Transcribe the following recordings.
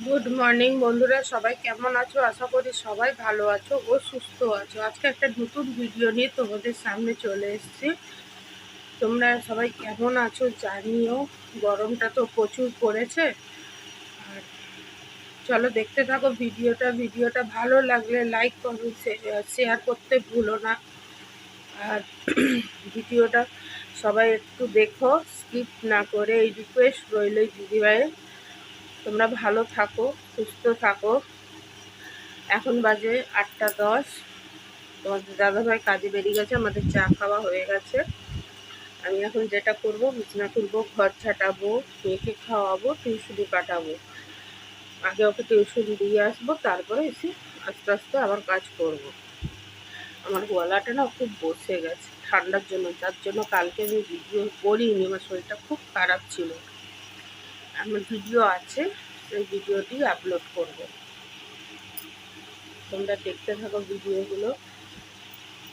Good morning বন্ধুরা, সবাই কেমন আছো? আশা করি সবাই ভালো আছো ও সুস্থ আছো। আজকে একটা নতুন ভিডিও নিয়ে তোমাদের সামনে চলে এসেছি। তোমরা সবাই কেমন আছো জানিও। গরমটা তো প্রচুর পড়েছে। আর চলো দেখতে থাকো ভিডিওটা ভালো লাগলে লাইক কমেন্ট শেয়ার করতে ভুলো না। আর ভিডিওটা সবাই একটু দেখো, স্কিপ না করে। এই রিকোয়েস্ট রইল দিদিভাইয়ের। তোমরা ভালো থাকো, সুস্থ থাকো। এখন বাজে 8:10। তোমাদের দাদাভাই কাজে বেরিয়ে গেছে, আমাদের চা খাওয়া হয়ে গেছে। আমি এখন যেটা করব, বিছানা তুলবো, ঘর ছাটাবো, মেয়েকে খাওয়াবো, টিউশনি কাটাবো। আগে ওকে টিউশন দিয়ে আসবো, তারপরে এসে আস্তে আস্তে আবার কাজ করব। আমার গলাটা না খুব বসে গেছে ঠান্ডার জন্য, যার জন্য কালকে আমি ভিডিও করিনি। আমার শরীরটা খুব খারাপ ছিল। আমার ভিডিও আছে, সেই ভিডিওটি আপলোড করব। তোমরা দেখতে থাকো ভিডিওগুলো।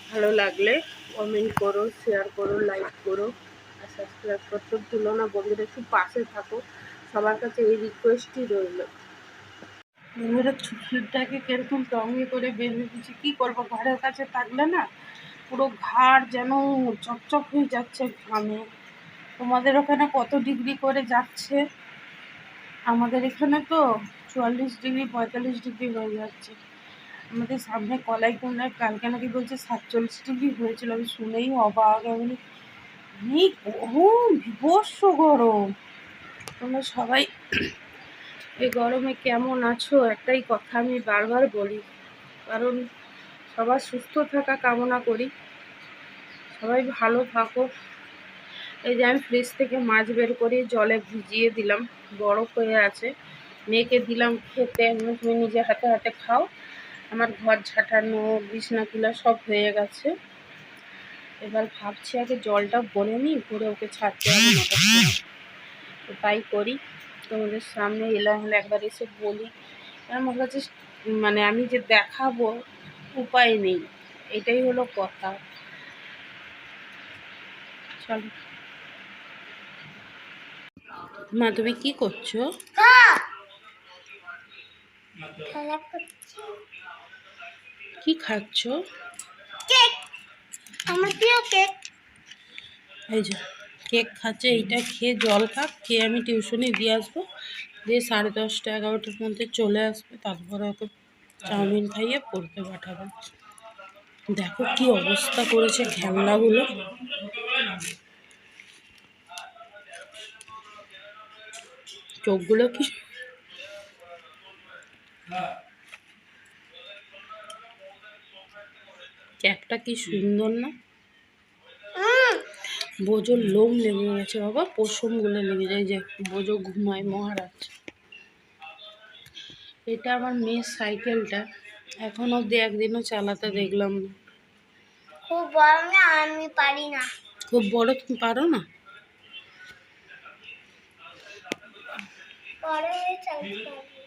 ভালো লাগলে কমেন্ট করো, শেয়ার করো, লাইক করো, আর সাবস্ক্রাইব করতে ভুলো না বন্ধুরা। একটু পাশে থাকো, সবার কাছে এই রিকোয়েস্টই রইল। বন্ধুরা, চুলটাকে কিরকম টঙে করে বেঁধে দিচ্ছি, কী করবো? ঘরের কাছে থাকলে না পুরো ঘাড় যেন চকচক হয়ে যাচ্ছে ঘামে। তোমাদের ওখানে কত ডিগ্রি করে যাচ্ছে? আমাদের এখানে তো 44 ডিগ্রি 45 ডিগ্রি হয়ে যাচ্ছে। আমাদের সামনে কলাইকুণ্ডায় কালকে নাকি বলছে 47 ডিগ্রি হয়েছিল। আমি শুনেই অবাক। আমি এই গরম, বিভৎস গরম। তোমরা সবাই এই গরমে কেমন আছো? একটাই কথা আমি বারবার বলি, কারণ সবার সুস্থ থাকা কামনা করি। সবাই ভালো থাকো। এই যে আমি ফ্রিজ থেকে মাছ বের করে জলে ভিজিয়ে দিলাম, বরফ হয়ে আছে। মেয়েকে দিলাম খেতে, তুমি নিজে হাতে হাতে খাও। আমার ঘর ঝাঁটানো, বিছনা তুলা সব হয়ে গেছে। এবার ভাবছি আগে জলটা ভরে নিই, ভরে ওকে ছাড়তে হবে 9টার সময়। তো তাই করি। তোমাদের সামনে এলাম, হলে একবার এসে বলি। আমার কাছে মানে আমি যে দেখাবো উপায় নেই, এটাই হলো কথা। চলো মা, তুমি কি করছো? কি খাচ্ছ? আমার প্রিয় কেক। এই যে কেক খাচ্ছে। এইটা খেয়ে জল খাক, খেয়ে আমি টিউশনে দিয়ে আসবো। দিয়ে 10:30 11টার মধ্যে চলে আসবে। তারপরে ওকে চাউমিন খাইয়ে পড়তে পাঠাবো। দেখো কি অবস্থা করেছে খেলনাগুলো। চোখগুলো কি ক্যাপটা কি সুন্দর না? বোজোর লোম লেগে গেছে বাবা, পশমগুলো লেগে যায়। যে বোজো ঘুমায় মহারাজ। এটা আমার মেয়ের সাইকেলটা, এখন অব্দি একদিনও চালাতে দেখলাম না। খুব বড় না, আমি পারি না। খুব বড়? তুমি পারো না? পরে চালাতে হবে।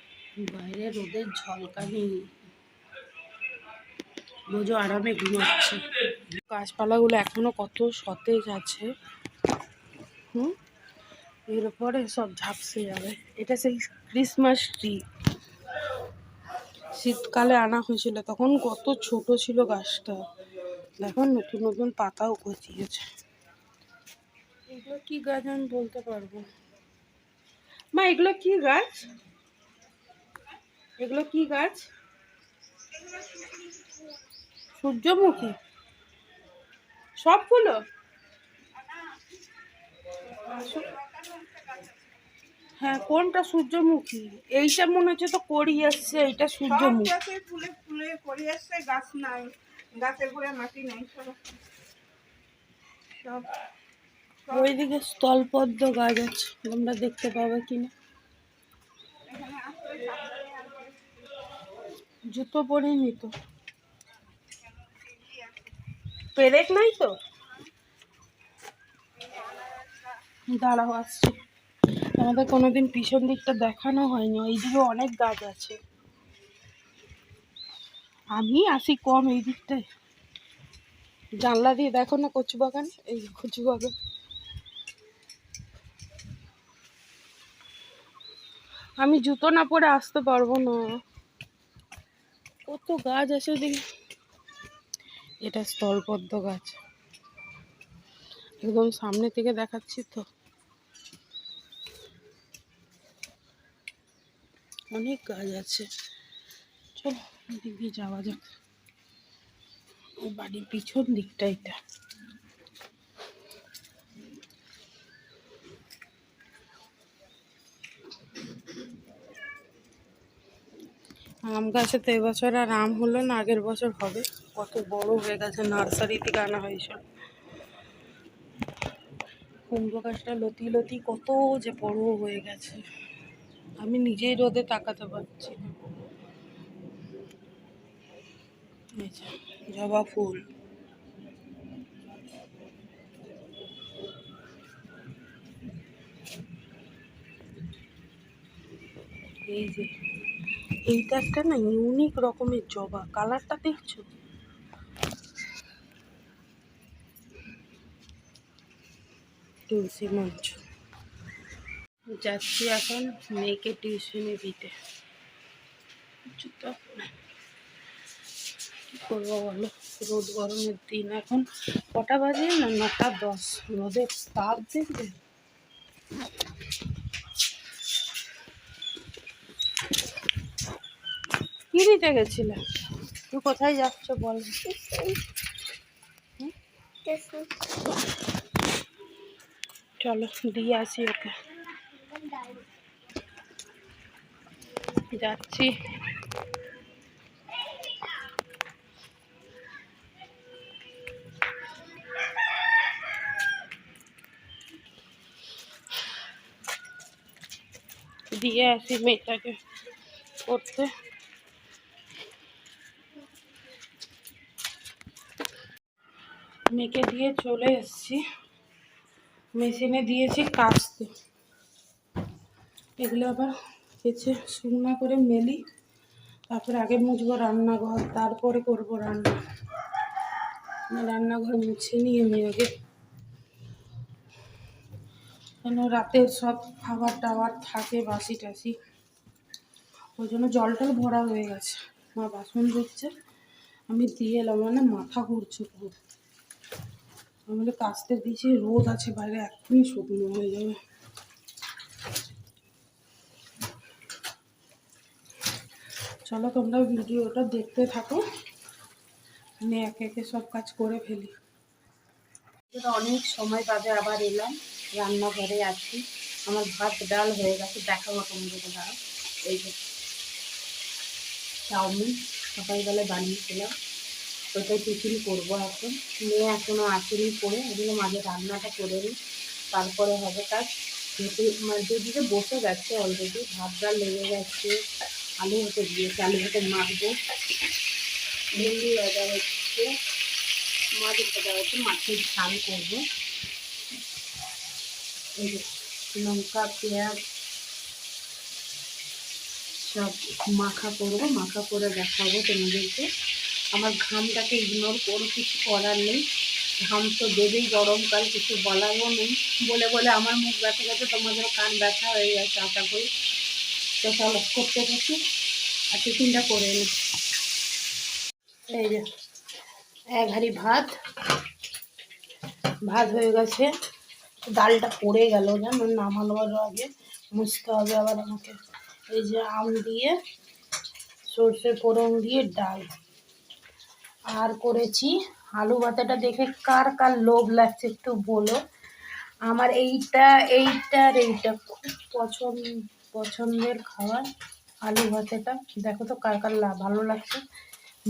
বাইরে রোদের ঝলকানি, বোঝো আরামে ঘুমাচ্ছে। গাছপালাগুলো এখনো কত সতেজ আছে। এরপরে সব ঝাপসে যাবে। এটা সেই ক্রিসমাস ট্রি, শীতকালে আনা হয়েছিল, তখন কত ছোট ছিল গাছটা। দেখো নতুন নতুন পাতাও গজিয়েছে। এগুলো কি গাছ আমি বলতে পারবো মা। এগুলো কি গাছ? এগুলো কি গাছ? সূর্যমুখী সবগুলো? হ্যাঁ, কোনটা সূর্যমুখী? এইটা মনে হচ্ছে তো কড়ি আসছে, এইটা সূর্যমুখী। ফুলে ফুলে করি আসছে, গাছ নাই, গাছের গোড়ায় মাটি নাই, সব ওইদিকে স্থলপদ্ম গাছ আছে, তোমরা দেখতে পাবে কিনা। এখানে আসলে জুতো পরিনি তো, পেরেক নাই তো। দাঁড়াও আসছে। আমাদের কোনোদিন পিছন দিকটা দেখানো হয়নি। এইদিকে অনেক গাছ আছে, আমি আসি কম এই দিকটায়। জানলা দিয়ে দেখো না কচু বাগান, এই কচু বাগান। আমি জুতো না পরে আসতে পারবো না। কত গাছ আছে দেখি। এটা স্থলপদ্ম গাছ, একদম সামনে থেকে দেখাচ্ছি তো। অনেক গাছ আছে। চলো দিদি যাওয়া যাক। বাড়ির পিছন দিকটা এটা। আম গাছে তো এবছর আর আম হলো না, আগের বছর হবে। কত বড় হয়ে গেছে, নার্সারি থেকে আনা হয়েছিল। কুমড়ো গাছটা লতি লতি কত যে বড় হয়ে গেছে, আমি নিজেই রোদে তাকাতে পারছি না। এই যে জবা ফুল, এই যে এইটা একটা না ইউনিক রকমের জবা, কালারটা দেখছো? তুলসী মঞ্চ। যাচ্ছি এখন মেয়েকে টিউশনে দিতে। কি করবো বলো, রোদ গরমের দিন। এখন কটা বাজে না, 9:10। রোদের তাপ দেখবে। কি দিতে গেছিলে? তুই কোথায় যাচ্ছ বল? চলো দিয়ে আসি ওকে। যাচ্ছি। দিয়ে আসি মেয়েটাকে পড়তে। মেয়েকে দিয়ে চলে এসেছি, মেশিনে দিয়েছি কাচতে। এগুলো আবার কেচে শুকনো করে মেলি, তারপরে আগে মুছবো রান্নাঘর, তারপরে করবো রান্না। রান্নাঘর মুছে নিয়ে মেয়েকে, কেন রাতের সব খাবার টাবার থাকে বাসি টাসি, ওই জন্য জল টল ভরা হয়ে গেছে। মা বাসন ধুচ্ছে, আমি দিয়ে এলাম, মানে মাথা ঘুরছে খুব। আমি কাচতে দিয়েছি, রোদ আছে বাইরে, এক্ষুনি শুকনো হয়ে যাবে। চলো তোমরা ভিডিওটা দেখতে থাকো, আমি একে একে সব কাজ করে ফেলি। অনেক সময় বাদে আবার এলাম, রান্নাঘরে আছি। আমার ভাত ডাল হয়ে গেছে, দেখাবো তোমাদের। দাঁড়াও, এই যে চাউমিন সকালবেলায় বানিয়েছিলাম, ওইটাই টিফিন করবো এখন। মেয়ে এখনও আসেনি পড়ে, ওগুলো মাঝে রান্নাটা করে নিই, তারপরে হবে কাজ। যেহেতু দিদিকে বসে গেছে অলরেডি, ভাত ডাল লেগে গেছে, আলু হতে দিয়েছে, আলু হতে মাখবো, ভেন্ডি ভাজা হচ্ছে, মাছ ভাজা হচ্ছে, মাছের ঝাল করবো। এই যে লঙ্কা পেঁয়াজ সব মাখা করবো, মাখা করে দেখাবো তোমাদেরকে। আমার ঘামটাকে ইগনোর করো, কিছু করার নেই, ঘাম তো দেবেই, গরমকাল, কিছু বলারও নেই। বলে বলে আমার মুখ ব্যথা গেছে, তোমাদের কান ব্যথা হয়ে গেছে আশা করি। তো চলো করতে থাকি আর টিফিনটা করে নিই। এই যে এক হাঁড়ি ভাত, ভাত হয়ে গেছে, ডালটা পড়ে গেল, জানো নামানোর আগে মুছতে হবে আবার আমাকে। এই যে আম দিয়ে সর্ষে ফোড়ন দিয়ে ডাল, আর করেছি আলু ভাতাটা। দেখে কার কার লোভ লাগছে একটু বলো। আমার এইটা খুব পছন্দের খাবার, আলু ভাতাটা। দেখো তো কার কার ভালো লাগছে।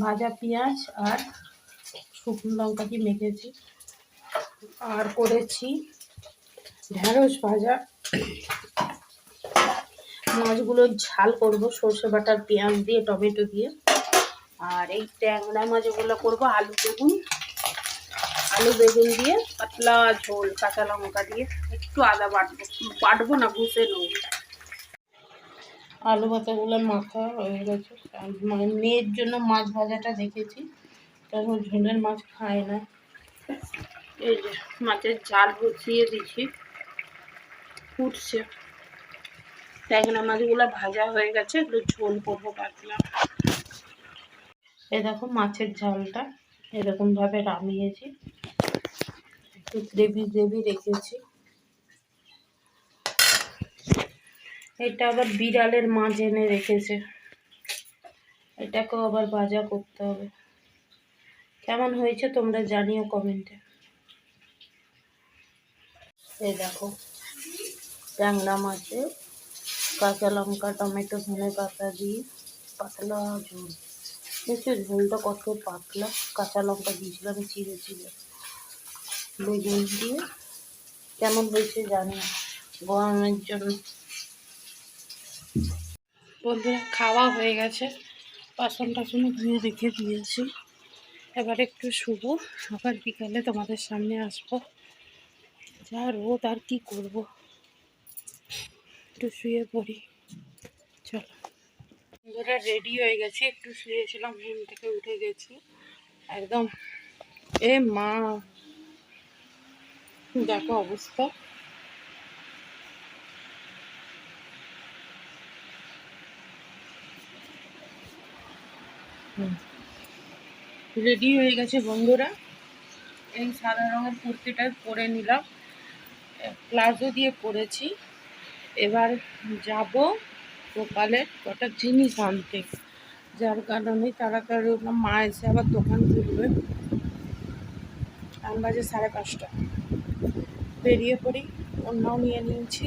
ভাজা পেঁয়াজ আর শুকনো লঙ্কা দিয়ে মেখেছি। আর করেছি ঢেঁড়স ভাজা, মাছগুলোর ঝাল করব সর্ষে বাটার পেঁয়াজ দিয়ে, টমেটো দিয়ে। আর এই ট্যাংরা মাছগুলো করব আলু বেগুন দিয়ে পাতলা ঝোল, কাঁচা লঙ্কা দিয়ে, একটু আদা বাটবো না, ঘুষে নেব। আলু ভাতাগুলো মাখা হয়ে গেছে। মানে মেয়ের জন্য মাছ ভাজাটা দেখেছি, কারণ ঝোলের মাছ খায় না। এই যে মাছের ঝাল বসিয়ে দিচ্ছি, ফুটছে। ট্যাংরা মাছগুলো ভাজা হয়ে গেছে, একটু ঝোল করবো পাতলা। এই দেখো মাছের ঝালটা এরকম ভাবে নামিয়েছি, একটু গ্রেভি গ্রেভি রেখেছি। এটা আবার বিড়ালের মাছ এনে রেখেছে, এটাকেও আবার ভাজা করতে হবে। কেমন হয়েছে তোমরা জানিও কমেন্টে। এই দেখো ট্যাংরা মাছে কাঁচা লঙ্কা টমেটো ধনে পাতা দিয়ে পাতলা ঝোল। দেখছো ঝোলটা কত পাতলা, কাঁচা লঙ্কা দিয়েছিলাম চিড়ে চিড়ে, বেগুন দিয়ে। কেমন হয়েছে জানি না, গরমের জন্য। বন্ধুরা খাওয়া হয়ে গেছে, বাসন টাসনও ধুয়ে রেখে দিয়েছি। এবার একটু শুবো, আবার বিকালে তোমাদের সামনে আসবো। যা রোদ আর কি করব, একটু শুয়ে পড়ি। চলো বন্ধুরা রেডি হয়ে গেছি, একটু শুয়েছিলাম, ঘুম থেকে উঠে গেছি একদম। এ মা দেখো অবস্থা। রেডি হয়ে গেছে বন্ধুরা, এই সাদা রঙের কুর্তিটা পরে নিলাম, প্লাজো দিয়ে পরেছি। এবার যাব গোপালের কটা জিনিস আনতে, যার কারণে তাড়াতাড়ি উঠলাম। মা এসে আবার দোকান খুলবে, টাইম বাজে 5:30। বেরিয়ে পড়ি, অন্যও নিয়ে নিয়েছি।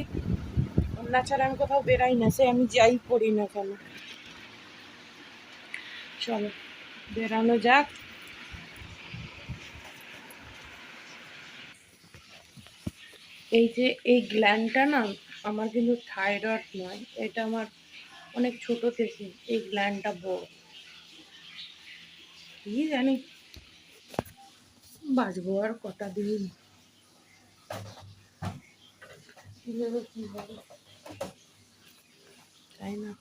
অন্য ছাড়া আমি কোথাও বেরাই না, সে আমি যাই পড়ি না কেন। চলো বেরানো যাক। এই যে এই গ্ল্যান্ডটা না, আমার কিন্তু থাইরয়েড নয়, এটা আমার অনেক ছোট থেকে এই গ্ল্যান্ডটা বড়। কি জানি বাঁচবো আর কটা দিন, কিভাবে কি হবে, তাই না?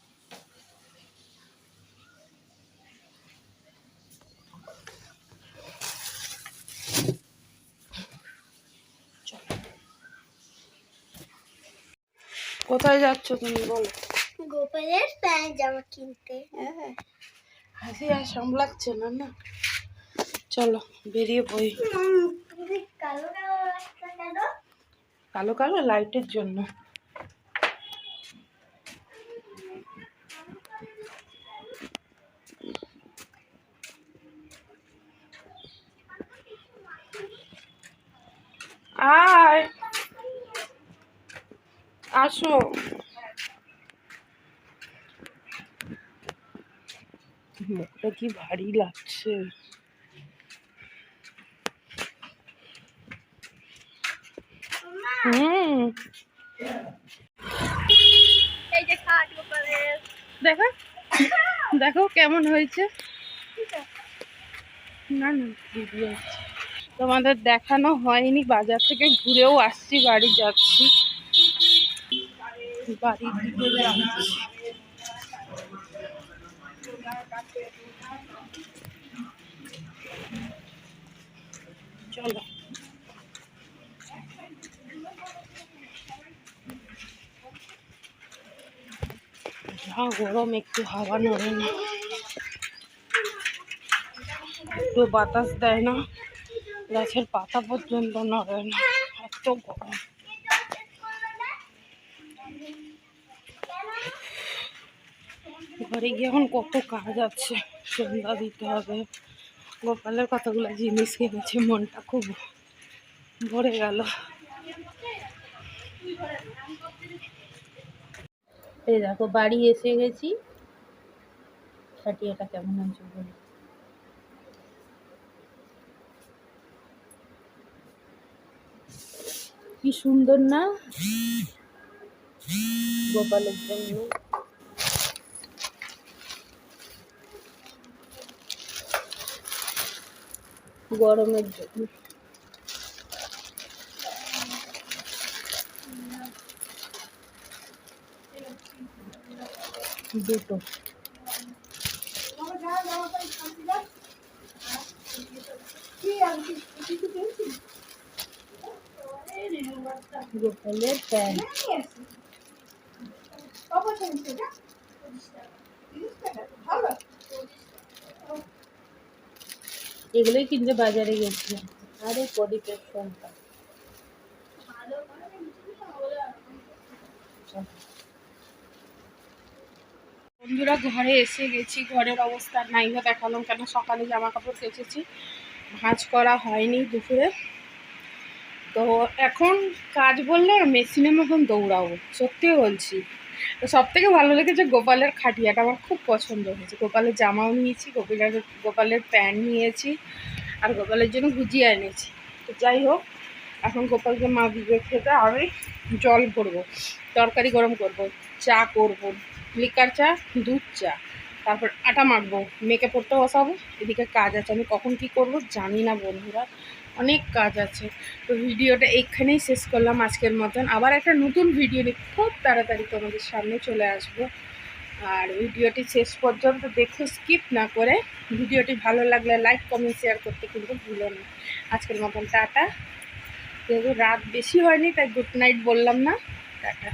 কোথায় যাচ্ছ তুমি বলো? গোপালের প্যান্ট জামা কিনতে। হ্যাঁ, হাসি আর সামলাচ্ছে না না। চলো বেরিয়ে পড়ি। তুমি কালো কালো রাস্তা কেন? কালো কালো লাইটের জন্য। আয় আসো, মুখটা কি ভারী লাগছে। হুম এই যে খাট গোপালের। দেখো দেখো কেমন হয়েছে। না না দিদি আছে, তোমাদের দেখানো হয়নি, বাজার থেকে ঘুরেও আসছি, বাড়ি যাচ্ছি, বাড়ির দিকে যাচ্ছি। চলো যা গরম, একটু হাওয়া নড়ে না, একটু বাতাস দেয় না, গাছের পাতা পর্যন্ত নড়ে না, এত গরম। ঘরে গিয়ে এখন কত কাজ আছে, সন্ধ্যা দিতে হবে, গোপালের কতগুলো জিনিস কিনেছে, মনটা খুব ভরে গেল। এই দেখো বাড়ি এসে গেছি, ছাটিয়াটা কেমন আছে বলো। কি সুন্দর না গোপালের জন্য। গরমের জন্য দুটো। গোপালের প্যান্ট কত নিচ্ছে এটা? 30 টাকা, ভালো। এগুলোই কিনতে বাজারে গেছিলাম। আরে প্রদীপের ফোনটা বন্ধুরা, ঘরে এসে গেছি। ঘরের অবস্থা নাই না দেখালাম, কেন সকালে জামা কাপড় কেচেছি, ভাঁজ করা হয়নি দুপুরে। তো এখন কাজ বললে মেশিনের মতন দৌড়াবো, সত্যি বলছি। তো সব থেকে ভালো লেগেছে গোপালের খাটিয়াটা, আমার খুব পছন্দ হয়েছে। গোপালের জামাও নিয়েছি, গোপালের প্যান্ট নিয়েছি, আর গোপালের জন্য ভুজিয়া এনেছি। তো যাই হোক, এখন গোপালকে মা দিবে খেতে, আমি জল করবো, তরকারি গরম করব, চা করব, লিকার চা, দুধ চা, তারপর আটা মাখবো, মেয়েকে পড়তে বসাবো। এদিকে কাজ আছে, আমি কখন কী করব জানি না বন্ধুরা, অনেক কাজ আছে। তো ভিডিওটা এইখানেই শেষ করলাম আজকের মতন। আবার একটা নতুন ভিডিও নিয়ে খুব তাড়াতাড়ি তোমাদের সামনে চলে আসবো। আর ভিডিওটি শেষ পর্যন্ত দেখো, স্কিপ না করে। ভিডিওটি ভালো লাগলে লাইক কমেন্ট শেয়ার করতে কিন্তু ভুলো না। আজকের মতন টাটা। যেহেতু রাত বেশি হয়নি তাই গুড নাইট বললাম না, টাটা।